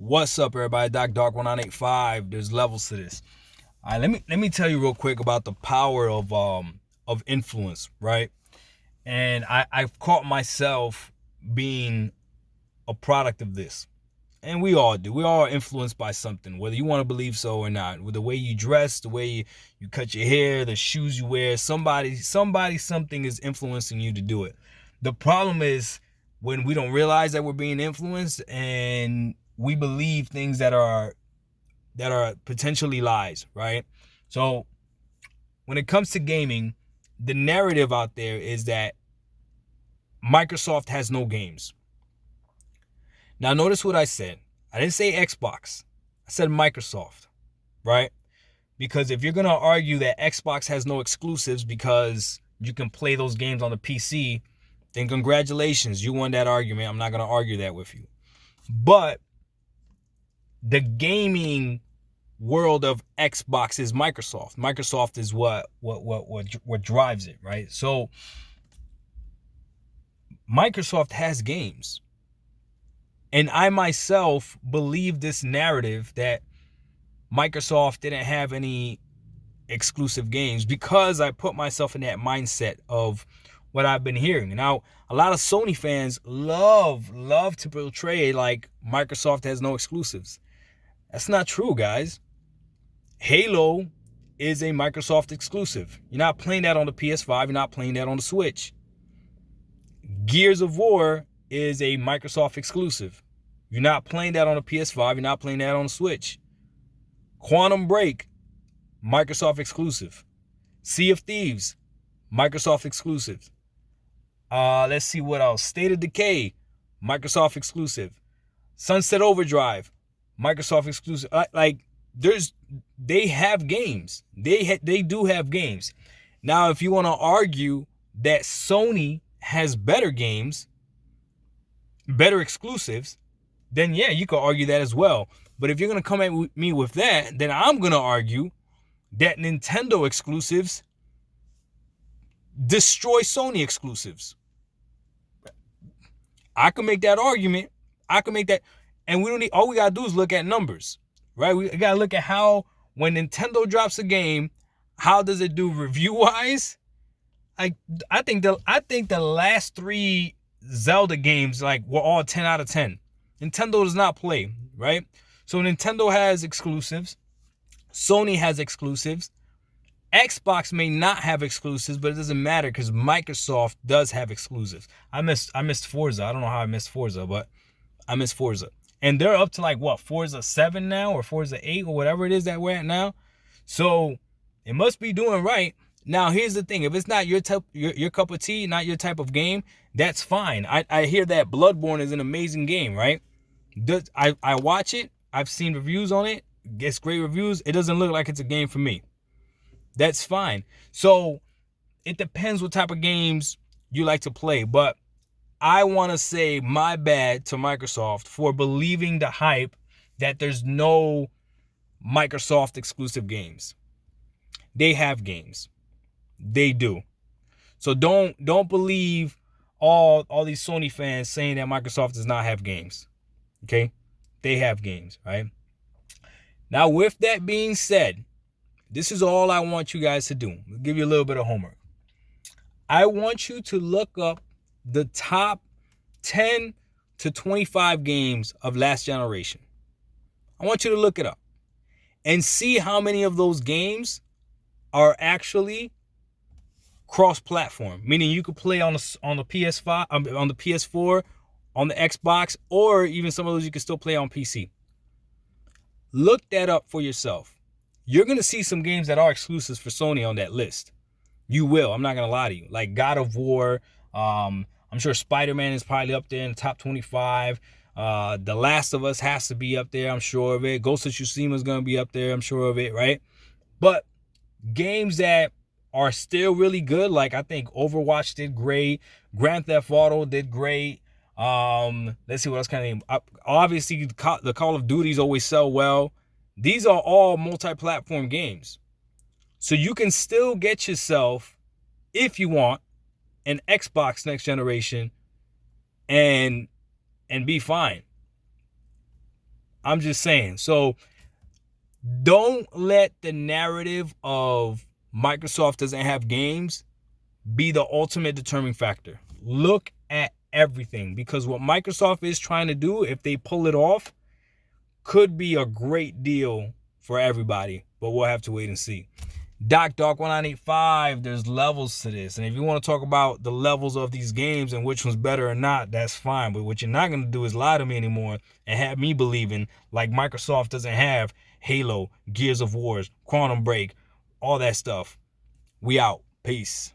What's up, everybody? Doc Dark 1985. There's levels to this. All right, let me tell you real quick about the power of influence, right? And I've caught myself being a product of this. And we all do. We all are influenced by something, whether you want to believe so or not. With the way you dress, the way you cut your hair, the shoes you wear, something is influencing you to do it. The problem is when we don't realize that we're being influenced and we believe things that are potentially lies, right? So when it comes to gaming, the narrative out there is that Microsoft has no games. Now, notice what I said. I didn't say Xbox. I said Microsoft, right? Because if you're going to argue that Xbox has no exclusives because you can play those games on the PC, then congratulations, you won that argument. I'm not going to argue that with you. But the gaming world of Xbox is Microsoft. Microsoft is what drives it, right? So Microsoft has games. And I myself believe this narrative that Microsoft didn't have any exclusive games because I put myself in that mindset of what I've been hearing. Now, a lot of Sony fans love to portray like Microsoft has no exclusives. That's not true, guys. Halo is a Microsoft exclusive. You're not playing that on the PS5. You're not playing that on the Switch. Gears of War is a Microsoft exclusive. You're not playing that on the PS5. You're not playing that on the Switch. Quantum Break, Microsoft exclusive. Sea of Thieves, Microsoft exclusive. Let's see what else. State of Decay, Microsoft exclusive. Sunset Overdrive, Microsoft exclusive. They have games. They do have games. Now, if you want to argue that Sony has better games, better exclusives, then yeah, you could argue that as well. But if you're going to come at me with that, then I'm going to argue that Nintendo exclusives destroy Sony exclusives. I can make that argument. I can make that. And we don't need, all we got to do is look at numbers, right? We got to look at how, when Nintendo drops a game, how does it do review-wise? I think the last 3 Zelda games were all 10 out of 10. Nintendo does not play, right? So Nintendo has exclusives. Sony has exclusives. Xbox may not have exclusives, but it doesn't matter because Microsoft does have exclusives. I missed Forza. I don't know how I missed Forza, but I missed Forza. And they're up to Forza 7 now or Forza 8 or whatever it is that we're at now. So it must be doing right. Now, here's the thing. If it's not your cup of tea, not your type of game, that's fine. I hear that Bloodborne is an amazing game, right? I watch it. I've seen reviews on it. Gets great reviews. It doesn't look like it's a game for me. That's fine. So it depends what type of games you like to play. But I want to say my bad to Microsoft for believing the hype that there's no Microsoft exclusive games. They have games. They do. So don't believe all these Sony fans saying that Microsoft does not have games. Okay? They have games, right? Now, with that being said, this is all I want you guys to do. I'll give you a little bit of homework. I want you to look up the top 10 to 25 games of last generation. I want you to look it up and see how many of those games are actually cross-platform, meaning you could play on the PS5, on the PS4, on the Xbox, or even some of those you can still play on PC. Look that up for yourself. You're going to see some games that are exclusives for Sony on that list. You will. I'm not going to lie to you. Like God of War. I'm sure Spider-Man is probably up there in the top 25. The Last of Us has to be up there. I'm sure of it. Ghost of Tsushima is going to be up there. I'm sure of it, right? But games that are still really good, like I think Overwatch did great. Grand Theft Auto did great. Let's see what else kind of name. Obviously, the Call of Duties always sell well. These are all multi-platform games. So you can still get yourself, if you want, an Xbox next generation and be fine. I'm just saying. So don't let the narrative of Microsoft doesn't have games be the ultimate determining factor. Look at everything, because what Microsoft is trying to do, if they pull it off, could be a great deal for everybody, but we'll have to wait and see. Doc1985, there's levels to this. And if you want to talk about the levels of these games and which one's better or not, that's fine. But what you're not going to do is lie to me anymore and have me believing like Microsoft doesn't have Halo, Gears of War, Quantum Break, all that stuff. We out. Peace.